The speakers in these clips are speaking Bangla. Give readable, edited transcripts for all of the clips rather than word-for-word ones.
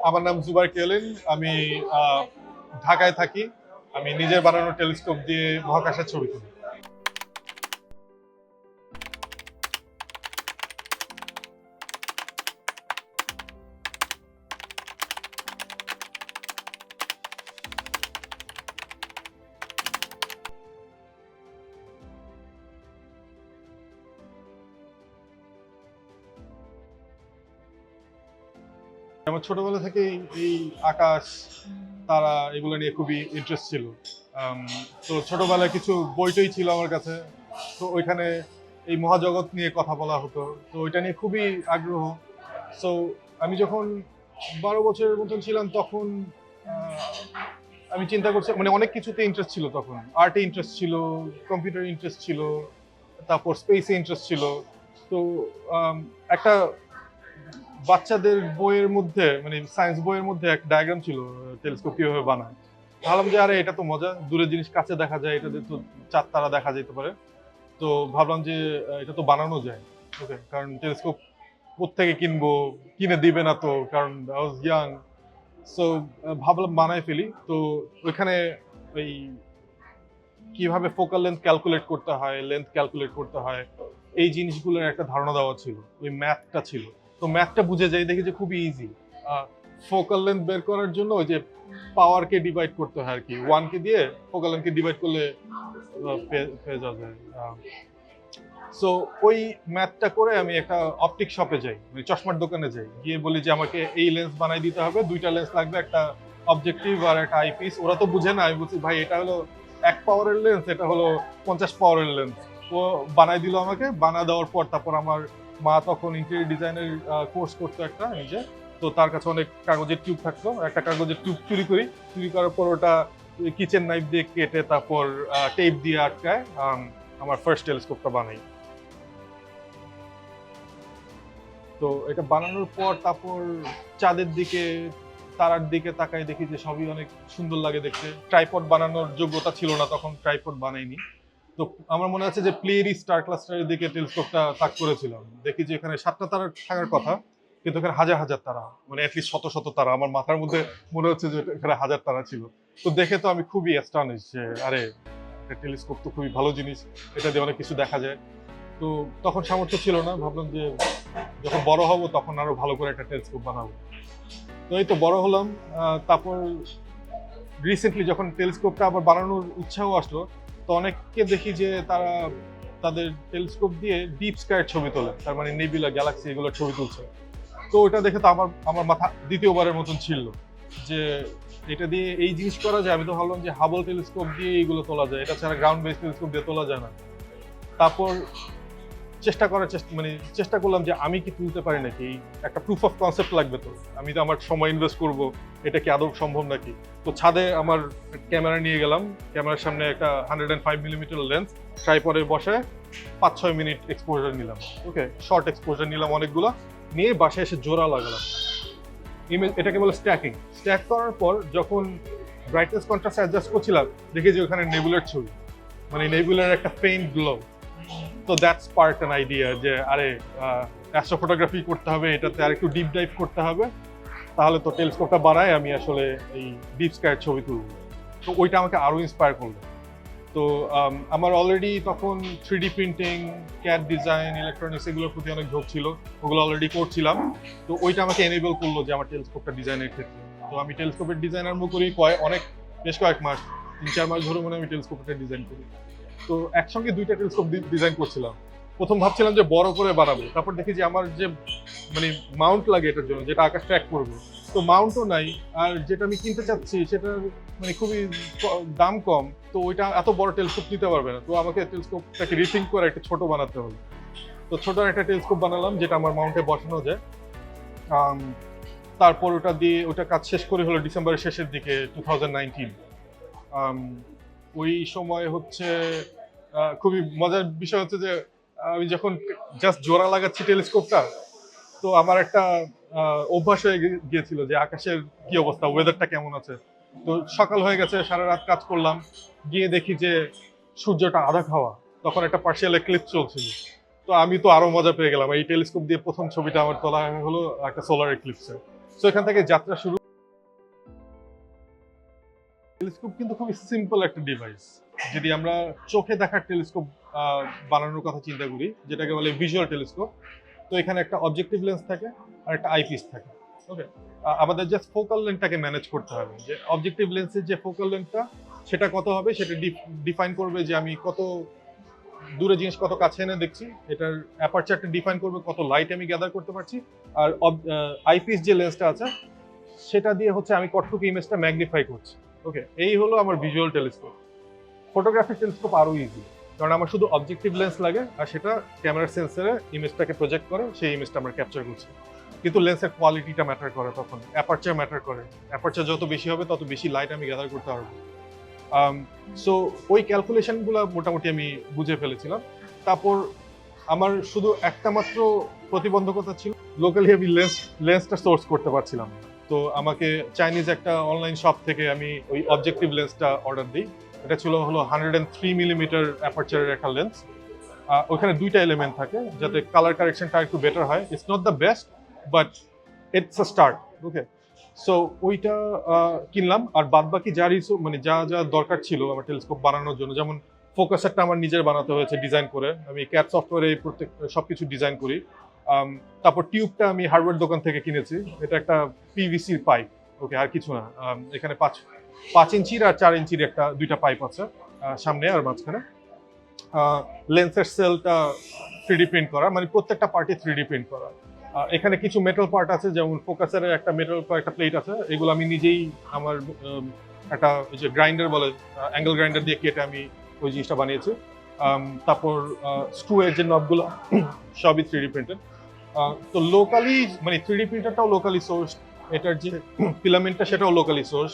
আমার নাম জুবাইর কেলিন। আমি ঢাকায় থাকি। আমি নিজের বানানো টেলিস্কোপ দিয়ে মহাকাশের ছবি তুলি। আমার ছোটবেলা থেকে এই আকাশ, তারা এগুলো নিয়ে খুবই ইন্টারেস্ট ছিল। আম, তো ছোটবেলায় কিছু বইটই ছিল আমার কাছে। তো ওইখানে এই মহাজগৎ নিয়ে কথা বলা হতো। তো ওইটা নিয়ে খুবই আগ্রহ। সো আমি যখন 12 বছরের মতন ছিলাম তখন আহ, আমি চিন্তা করছি, মানে অনেক কিছুতে ইন্টারেস্ট ছিল তখন। আর্টে ইন্টারেস্ট ছিল, কম্পিউটার ইন্টারেস্ট ছিল, তারপর স্পেসে ইন্টারেস্ট ছিল। তো একটা বাচ্চাদের বইয়ের মধ্যে, মানে সায়েন্স বইয়ের মধ্যে এক ডায়াগ্রাম ছিল টেলিস্কোপ কিভাবে বানায়। ভাবলাম যে আরে এটা তো মজা, দূরের জিনিস কাছে দেখা যায়, এটা দিয়ে তো চাঁদ তারা দেখা যেতে পারে। তো ভাবলাম যে এটা তো বানানো যায়। ওকে, কারণ টেলিস্কোপ কোত্থেকে কিনবো, কিনে দিবে না তো, কারণ আই ওয়াজ ইয়াং। সো ভাবলাম বানায় ফেলি। তো ওইখানে ওই কিভাবে ফোকাল লেন্থ ক্যালকুলেট করতে হয়, লেন্থ ক্যালকুলেট করতে হয়, এই জিনিসগুলোর একটা ধারণা দেওয়া ছিল, ওই ম্যাথটা ছিল। তো ম্যাথটা বুঝে যাই, দেখি যে খুবই ইজি। ফোকাল লেন্থ বের করার জন্য ওই যে পাওয়ারকে ডিভাইড করতে হয় আর কি, ওয়ানকে দিয়ে ফোকাল লেন্থকে ডিভাইড করলে পেয়ে যাওয়া যায়। সো ওই ম্যাথটা করে আমি একটা অপটিক শপে যাই, মানে চশমার দোকানে যাই, গিয়ে বলি যে আমাকে এই লেন্স বানাই দিতে হবে, দুইটা লেন্স লাগবে, একটা অবজেক্টিভ আর একটা আইপিস। ওরা তো বুঝে না। আমি বলছি ভাই এটা হলো 1 পাওয়ারের লেন্স, এটা হলো 50 পাওয়ারের লেন্স। ও বানাই দিল আমাকে। বানা দেওয়ার পর তারপর আমার মা তখন ইন্টেরিয়র ডিজাইনের কোর্স করতো একটা নিজে। তো তার কাছে অনেক কাগজের টিউব থাকতো, একটা কাগজের টিউব চুরি করার পর ওটা কিচেন নাইফ দিয়ে কেটে তারপর টেপ দিয়ে আটকায় আমার ফার্স্ট টেলিস্কোপটা বানাই। তো এটা বানানোর পর তারপর চাঁদের দিকে, তারার দিকে তাকাই, দেখি যে সবই অনেক সুন্দর লাগে দেখতে। ট্রাইপড বানানোর যোগ্যতা ছিল না তখন, ট্রাইপড বানাইনি। তো আমার মনে আছে যে প্লেরি স্টার ক্লাস্টারের দিকে টেলিস্কোপটা তাক করেছিলাম। দেখি যে এখানে 7টা তারা থাকার কথা, কিন্তু এখানে হাজার হাজার তারা, মানে অ্যাটলিস্ট শত শত তারা। আমার মাথার মধ্যে মনে হচ্ছে যে এখানে হাজার তারা ছিল। তো দেখে তো আমি খুবই অ্যাস্টানিশ যে আরে, টেলিস্কোপ তো খুবই ভালো জিনিস, এটা দিয়ে অনেক কিছু দেখা যায়। তো তখন সামর্থ্য ছিল না, ভাবলাম যে যখন বড় হব তখন আরো ভালো করে একটা টেলিস্কোপ বানাবো। তো এই তো বড় হলাম। তারপর রিসেন্টলি যখন টেলিস্কোপটা আবার বানানোর উৎসাহ আসলো, তো অনেককে দেখি যে তারা তাদের টেলিস্কোপ দিয়ে ডিপ স্কাইয়ের ছবি তোলে, তার মানে নেবিলা, গ্যালাক্সি, এগুলোর ছবি তুলছে। তো ওটা দেখে তো আমার আমার মাথা দ্বিতীয়বারের মতন ছিল যে এটা দিয়ে এই জিনিস করা যায়। আমি তো ভাবলাম যে হাবল টেলিস্কোপ দিয়ে এইগুলো তোলা যায়, এটা ছাড়া গ্রাউন্ড বেস টেলিস্কোপ দিয়ে তোলা যায় না। তারপর চেষ্টা করলাম যে আমি কি তুলতে পারি নাকি। একটা প্রুফ অফ কনসেপ্ট লাগবে। তো আমি তো আমার সময় ইনভেস্ট করব, এটা কি আদৌ সম্ভব নাকি। তো ছাদে আমার ক্যামেরা নিয়ে গেলাম। ক্যামেরার সামনে একটা 105 মিলিমিটার লেন্স ট্রাইপডে বসায় 5-6 মিনিট এক্সপোজার নিলাম। ওকে, শর্ট এক্সপোজার নিলাম অনেকগুলো, নিয়ে বাসায় এসে জোড়া লাগালাম। ইমেজ, এটাকে বলে স্ট্যাকিং। স্ট্যাক করার পর যখন ব্রাইটনেস কন্ট্রাস্ট অ্যাডজাস্ট করছিলাম, দেখি যে ওখানে নেবুলার ছবি, মানে নেবুলার একটা ফেইন্ট গ্লো। তো দ্যাটস পার্ট অ্যান আইডিয়া যে আরে অ্যাস্ট্রোফটোগ্রাফি করতে হবে, এটাতে আর একটু ডিপ ডাইভ করতে হবে, তাহলে তো টেলিস্কোপটা বানায় আমি আসলে এই ডিপ স্কাইয়ের ছবি তুলব। তো ওইটা আমাকে আরো ইন্সপায়ার করলো। তো আমার অলরেডি তখন 3D printing, CAD design, electronics এগুলোর প্রতি অনেক ঝোঁক ছিল, ওগুলো অলরেডি করছিলাম। তো ওইটা আমাকে এনেবল করলো যে আমার টেলিস্কোপটা ডিজাইনের ক্ষেত্রে। তো আমি টেলিস্কোপের ডিজাইন আরম্ভ করি বেশ কয়েক মাস, 3-4 মাস ধরে মনে আমি টেলিস্কোপটা ডিজাইন করি। তো একসঙ্গে দুইটা টেলিস্কোপ ডিজাইন করছিলাম। প্রথম ভাবছিলাম যে বড় করে বানাবো, তারপর দেখি যে আমার যে মানে মাউন্ট লাগে এটার জন্য, যেটা আকাশ ট্র্যাক করবে, তো মাউন্টও নাই। আর যেটা আমি কিনতে চাচ্ছি সেটা মানে খুবই দাম কম। তো ওইটা এত বড় টেলিস্কোপ নিতে পারবে না। তো আমাকে টেলিস্কোপটাকে রিথিঙ্ক করে একটা ছোট বানাতে হবে। তো ছোট একটা টেলিস্কোপ বানালাম যেটা আমার মাউন্টে বসানো যায়। আম, তারপর ওটা কাজ শেষ করে হলো ডিসেম্বরের শেষের দিকে 2019। ওই সময় হচ্ছে খুবই মজার বিষয় হচ্ছে যে আমি যখন জাস্ট জোড়া লাগাচ্ছি টেলিস্কোপটা, তো আমার একটা অভ্যাস হয়ে গিয়েছিল যে আকাশের কি অবস্থা, ওয়েদারটা কেমন আছে। তো সকাল হয়ে গেছে, সারা রাত কাজ করলাম, গিয়ে দেখি যে সূর্যটা আধা খাওয়া, তখন একটা পার্শিয়াল এক্লিপস চলছিল। তো আমি তো আরো মজা পেয়ে গেলাম। এই টেলিস্কোপ দিয়ে প্রথম ছবিটা আমার তোলা হলো একটা সোলার এক্লিপসে। সো এখান থেকে যাত্রা শুরু। টেলিস্কোপ কিন্তু খুবই সিম্পল একটা ডিভাইস। যদি আমরা চোখে দেখার টেলিস্কোপ বানানোর কথা চিন্তা করি, যেটাকে বলে ভিজুয়াল টেলিস্কোপ, তো এখানে একটা অবজেক্টিভ লেন্স থাকে আর একটা আইপিস থাকে। ওকে, আমাদের জাস্ট ফোকাল লেন্থটাকে ম্যানেজ করতে হবে, যে অবজেক্টিভ লেন্সের যে ফোকাল লেন্থটা সেটা কত হবে, সেটা ডিফাইন করবে যে আমি কত দূরে জিনিস কত কাছে এনে দেখছি, এটার অ্যাপারচারটা ডিফাইন করবে কত লাইট আমি গ্যাদার করতে পারছি, আর আইপিস যে লেন্সটা আছে সেটা দিয়ে হচ্ছে আমি কতটুকু ইমেজটা ম্যাগনিফাই করছি। ওকে, এই হলো আমার ভিজুয়াল টেলিস্কোপ। ফটোগ্রাফিক টেলিস্কোপ আরো ইজি, কারণ আমার শুধু অবজেক্টিভ লেন্স লাগে আর সেটা ক্যামেরার সেন্সরে ইমেজটাকে প্রজেক্ট করে, সেই ইমেজটা আমরা ক্যাপচার করছি। কিন্তু লেন্সের কোয়ালিটিটা ম্যাটার করে, তখন অ্যাপারচার ম্যাটার করে। অ্যাপারচার যত বেশি হবে তত বেশি লাইট আমি গ্যাদার করতে পারবো। সো ওই ক্যালকুলেশনগুলো মোটামুটি আমি বুঝে ফেলেছিলাম। তারপর আমার শুধু একটা মাত্র প্রতিবন্ধকতা ছিল, লোকালি আমি লেন্সটা সোর্স করতে পারছিলাম না। তো আমাকে চাইনিজ একটা অনলাইন শপ থেকে আমি ওই অবজেক্টিভ লেন্সটা অর্ডার দিই। এটা ছিল হলো 103 মিলিমিটার অ্যাপারচারের একটা লেন্স। ওখানে দুইটা এলিমেন্ট থাকে যাতে কালার কারেকশনটা একটু বেটার হয়। It's not the best, but it's a start. Okay, so ওইটা কিনলাম। আর বাদ বাকি যা মানে যা যা দরকার ছিল আমার টেলিস্কোপ বানানোর জন্য, যেমন ফোকাসারটা আমার নিজের বানাতে হয়েছে ডিজাইন করে, আমি ক্যাট সফটওয়্যারে প্রত্যেক সবকিছু ডিজাইন করি। তারপর টিউবটা আমি হার্ডওয়্যার দোকান থেকে কিনেছি, এটা একটা পিভিসির পাইপ। ওকে, আর কিছু না। এখানে 5 ইঞ্চির আর 4 ইঞ্চির দুইটা পাইপ আছে সামনে আর মাঝখানে। লেন্সের সেলটা 3D প্রিন্ট করা, মানে প্রত্যেকটা পার্টে 3D প্রিন্ট করা। এখানে কিছু মেটাল পার্ট আছে, যেমন ফোকাসারের একটা মেটাল একটা প্লেট আছে, এগুলো আমি নিজেই আমার একটা যে গ্রাইন্ডার বলে অ্যাঙ্গেল গ্রাইন্ডার দিয়ে কেটে আমি ওই জিনিসটা বানিয়েছি। তারপর স্ক্রু এর যে নবগুলো সবই 3D প্রিন্টেড। তো লোকালি মানে 3D প্রিন্টারটাও লোকালি সোর্স, এটার যে ফিলামেন্টটা সেটাও লোকালি সোর্স।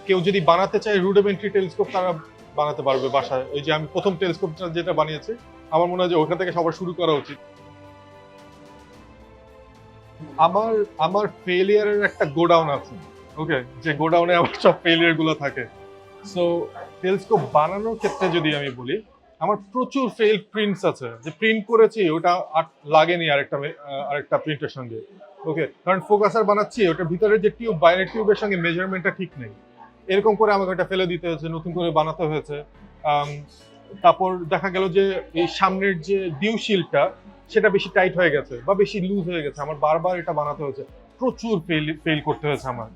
কেউ যদি বানাতে চায় রুডিমেন্টারি টেলিস্কোপ, তারা বানাতে পারবে বাসায়। ওই যে আমি প্রথম টেলিস্কোপটা যেটা বানিয়েছি, আমার মনে হয় যে ওখান থেকে সবার শুরু করা উচিত। আমার ফেলিয়ারের একটা গোডাউন আছে। ওকে, যে গোডাউনে আমার সব ফেলিয়ার গুলো থাকে। সো টেলিস্কোপ বানানোর ক্ষেত্রে যদি আমি বলি, আমার প্রচুর ফেল প্রিন্টস আছে, যে প্রিন্ট করেছি ওটা আর লাগেনি আরেকটা প্রিন্টের সঙ্গে। ওকে, কারণ ফোকাসার বানাচ্ছি, ওটার ভিতরে যে টিউব, বাইরের টিউবের সঙ্গে মেজারমেন্টটা ঠিক নেই, এরকম করে আমাকে ওটা ফেলে দিতে হয়েছে, নতুন করে বানাতে হয়েছে। তারপর দেখা গেল যে এই সামনের যে ডিউ শিল্ডটা সেটা বেশি টাইট হয়ে গেছে বা বেশি লুজ হয়ে গেছে, আমার বারবার এটা বানাতে হয়েছে, প্রচুর ফেল করতে হয়েছে আমার।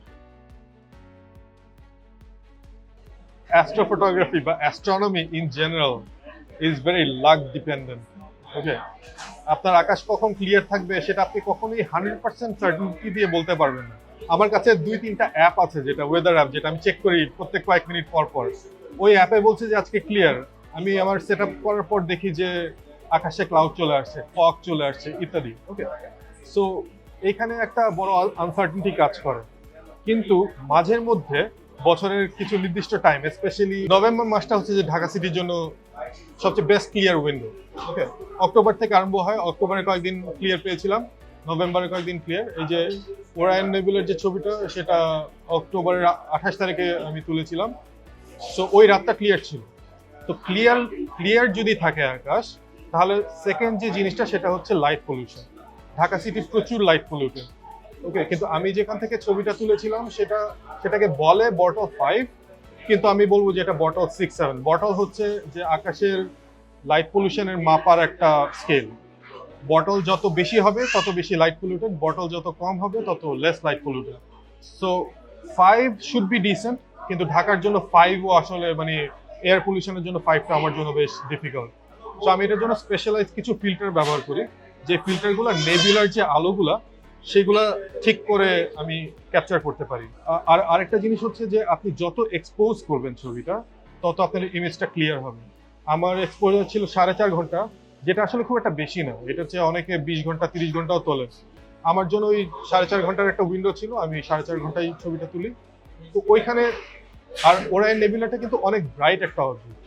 অ্যাস্ট্রোফটোগ্রাফি বা astronomy in general is very luck dependent. Okay, আপনার আকাশ কখন ক্লিয়ার থাকবে সেটা আপনি কখনোই 100% সার্টেনিটি দিয়ে বলতে পারবেন না। আমার কাছে 2-3টা অ্যাপ আছে, যেটা ওয়েদার অ্যাপ, যেটা আমি চেক করি প্রত্যেক কয়েক মিনিট পর পর। ওই অ্যাপে বলছে যে আজকে ক্লিয়ার, আমি আমার সেট আপ করার পর দেখি যে আকাশে ক্লাউড চলে আসছে, ফগ চলে আসছে ইত্যাদি। ওকে, সো এখানে একটা বড় আনসার্টেনিটি কাজ করে। কিন্তু মাঝের মধ্যে বছরের কিছু নির্দিষ্ট টাইম, স্পেশালি নভেম্বর মাসটা হচ্ছে যে ঢাকা সিটির জন্য সবচেয়ে বেস্ট ক্লিয়ার উইন্ডো। ওকে, অক্টোবর থেকে আরম্ভ হয়, অক্টোবরে কয়েকদিন ক্লিয়ার পেয়েছিলাম, নভেম্বরে কয়েকদিন ক্লিয়ার। এই যে ওরায়ন নেবুলার যে ছবিটা, সেটা অক্টোবরের 28 তারিখে আমি তুলেছিলাম। সো ওই রাতটা ক্লিয়ার ছিল। তো ক্লিয়ার যদি থাকে আকাশ, তাহলে সেকেন্ড যে জিনিসটা সেটা হচ্ছে লাইট পলিউশন। ঢাকা সিটি প্রচুর লাইট পলিউটেড। ওকে, কিন্তু আমি যেখান থেকে ছবিটা তুলেছিলাম সেটাকে বলে বটল 5, কিন্তু আমি বলবো যে এটা বটল 6-7। বটল হচ্ছে যে আকাশের লাইট পলিউশনের মাপার একটা স্কেল। বটল যত বেশি হবে তত বেশি লাইট পলিউটেড, বটল যত কম হবে তত less light polluted. So 5 should be decent, কিন্তু ঢাকার জন্য 5ও আসলে মানে এয়ার পলিউশনের জন্য 5টা আমার জন্য বেশ ডিফিকাল্ট। সো আমি এটার জন্য স্পেশালাইজ কিছু ফিল্টার ব্যবহার করি, যে ফিল্টারগুলো নেবুলার যে আলোগুলা সেগুলা ঠিক করে আমি ক্যাপচার করতে পারি। আর আরেকটা জিনিস হচ্ছে যে আপনি যত এক্সপোজ করবেন ছবিটা, তত আপনার ইমেজটা ক্লিয়ার হবে। আমার এক্সপোজার ছিল 4.5 ঘন্টা, যেটা আসলে খুব একটা বেশি না, এটা হচ্ছে অনেকে 20 ঘন্টা 30 ঘন্টাও তোলে। আমার জন্য ওই 4.5 ঘন্টার একটা উইন্ডো ছিল, আমি 4.5 ঘন্টায় ছবিটা তুলি। তো ওইখানে আর ওরায়ন নেবুলাটা কিন্তু অনেক ব্রাইট একটা অবজেক্ট,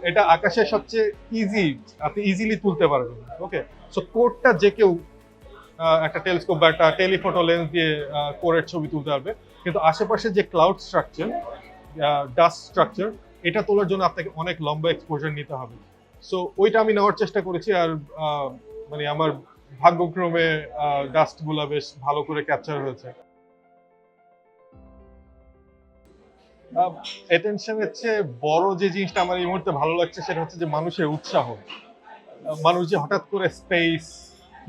এটা আকাশের সবচেয়ে আপনি ইজিলি তুলতে পারবেন। ওকে, সো কোরটা যে কেউ একটা টেলিস্কোপ বা একটা টেলিফটো লেন্স দিয়ে কোরের ছবি তুলতে পারবে, কিন্তু আশেপাশে যে ক্লাউড স্ট্রাকচার, ডাস্ট স্ট্রাকচার, এটা তোলার জন্য আপনাকে অনেক লম্বা এক্সপোজার নিতে হবে। সো ওইটা আমি নেওয়ার চেষ্টা করেছি। আর মানে আমার ভাগ্যক্রমে ডাস্ট গুলা বেশ ভালো করে ক্যাপচার হয়েছে। অ্যাটেনশনের চেয়ে বড় যে জিনিসটা আমার এই মুহূর্তে ভালো লাগছে সেটা হচ্ছে যে মানুষের উৎসাহ। মানুষ যে হঠাৎ করে স্পেস,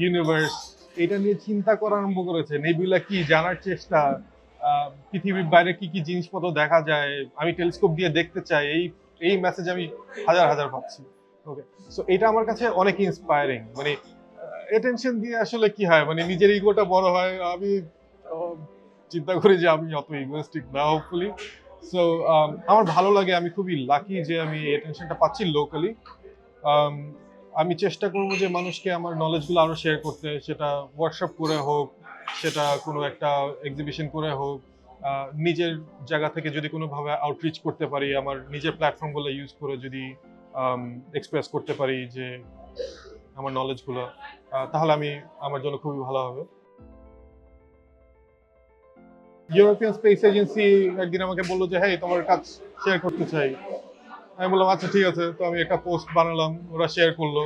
ইউনিভার্স এটা নিয়ে চিন্তা করা আরম্ভ করেছে, নেবিউলা কি জানার চেষ্টা, পৃথিবীর বাইরে কি কি জিনিসপত্র দেখা যায়, আমি টেলিস্কোপ দিয়ে দেখতে চাই, এই এই মেসেজ আমি হাজার হাজার পাচ্ছি। ওকে, সো এটা আমার কাছে অনেক ইন্সপায়ারিং। মানে অ্যাটেনশন দিয়ে আসলে কি হয়, মানে নিজের ইগোটা বড় হয়। আমি আহ, চিন্তা করি যে আমি অত ইগোয়েস্টিক না হোপফুলি। সো আমার ভালো লাগে, আমি খুবই লাকি যে আমি অ্যাটেনশনটা পাচ্ছি লোকালি। আমি চেষ্টা করব যে মানুষকে আমার নলেজগুলো আরো শেয়ার করতে, সেটা ওয়ার্কশপ করে হোক, সেটা কোনো একটা এক্সিবিশন করে হোক, নিজের জায়গা থেকে যদি কোনোভাবে আউটরিচ করতে পারি, আমার নিজের প্ল্যাটফর্মগুলো ইউজ করে যদি এক্সপ্রেস করতে পারি যে আমার নলেজগুলো, তাহলে আমার জন্য খুবই ভালো হবে। ইউরোপিয়ান স্পেস এজেন্সি একদিন আমাকে বললো যে হ্যাঁ তোমার কাজ শেয়ার করতে চাই। আমি বললাম আচ্ছা ঠিক আছে, তো আমি একটা পোস্ট বানালাম, ওরা শেয়ার করলো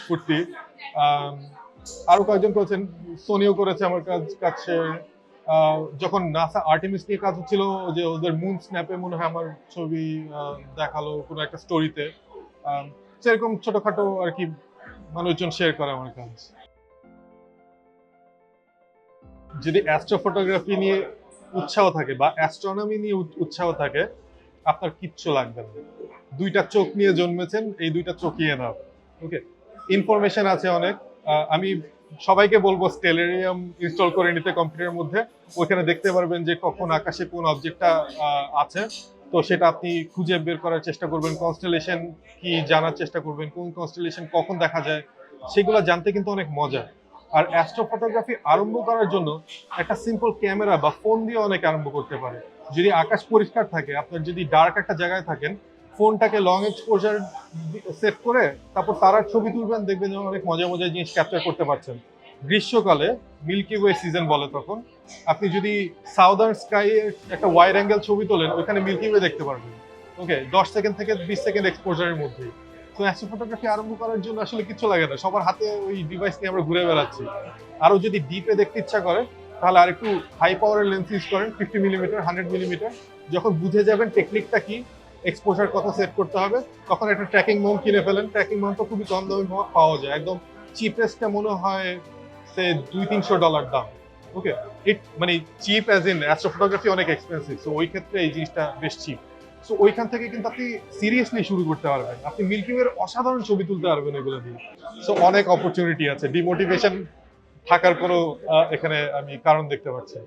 কুর্তি। আরো কয়েকজন করেছেন, সোনিও করেছে আমার কাজ শেয়ার। যখন নাসা আর্টেমিস নিয়ে কাজ হচ্ছিল, যে ওদের মুন স্ন্যাপে মনে হয় আমার ছবি দেখালো কোনো একটা স্টোরিতে। সেরকম ছোটখাটো আর কি মানুষজন শেয়ার করে আমার কাজ। যদি অ্যাস্ট্রোফটোগ্রাফি নিয়ে উৎসাহ থাকে বা অ্যাস্ট্রোনমি নিয়ে উৎসাহ থাকে, আপনার কিচ্ছু লাগবে না। দুইটা চোখ নিয়ে জন্মেছেন, এই দুইটা চোখিয়ে নাও। ওকে, ইনফরমেশন আছে অনেক। আমি সবাইকে বলবো স্টেলারিয়াম ইনস্টল করে নিতে কম্পিউটারের মধ্যে। ওইখানে দেখতে পারবেন যে কখন আকাশে কোন অবজেক্টটা আছে, তো সেটা আপনি খুঁজে বের করার চেষ্টা করবেন। কনস্টেলেশন কি জানার চেষ্টা করবেন, কোন কনস্টেলেশন কখন দেখা যায়, সেগুলো জানতে কিন্তু অনেক মজা। আর অ্যাস্ট্রো ফটোগ্রাফি আরম্ভ করার জন্য একটা সিম্পল ক্যামেরা বা ফোন দিয়ে অনেক আরম্ভ করতে পারে। যদি আকাশ পরিষ্কার থাকে, আপনার যদি ডার্ক একটা জায়গায় থাকেন, ফোনটাকে লং এক্সপোজার সেট করে তারপর তারার ছবি তুলবেন, দেখবেন যে অনেক মজা মজা জিনিস ক্যাপচার করতে পারছেন। গ্রীষ্মকালে মিল্কি ওয়ে সিজন বলে, তখন আপনি যদি সাউদার্ন স্কাই এর একটা ওয়াইড অ্যাঙ্গেল ছবি তোলেন, ওইখানে মিল্কি ওয়ে দেখতে পারবেন। ওকে, 10 সেকেন্ড থেকে 20 সেকেন্ড এক্সপোজারের মধ্যেই। তো অ্যাস্ট্রো ফটোগ্রাফি আরম্ভ করার জন্য আসলে কিছু লাগে না, সবার হাতে ওই ডিভাইস নিয়ে আমরা ঘুরে বেড়াচ্ছি। আরো যদি ডিপে দেখতে ইচ্ছা করে, তাহলে আর একটু হাই পাওয়ারের লেন্স ইউজ করেন, 50 মিলিমিটার, 100 মিলিমিটার। যখন বুঝে যাবেন টেকনিকটা কি, এক্সপোজার কত সেট করতে হবে, তখন একটা ট্র্যাকিং মাউন্ট কিনে ফেলেন। ট্র্যাকিং মাউন্ট তো খুবই কম দামে পাওয়া যায়, একদম চিপেস্টটা মনে হয় সে $200-300 দাম। ওকে, মানে cheap as in astrophotography অনেক এক্সপেন্সিভ, সো ওই ক্ষেত্রে এই জিনিসটা বেশ চিপ। সো ওইখান থেকে কিন্তু আপনি সিরিয়াসলি শুরু করতে পারবেন, আপনি মিল্কি ওয়ের অসাধারণ ছবি তুলতে পারবেন এগুলো দিয়ে। সো অনেক অপরচুনিটি আছে, ডিমোটিভেশন থাকার কোনো এখানে আমি কারণ দেখতে পাচ্ছি।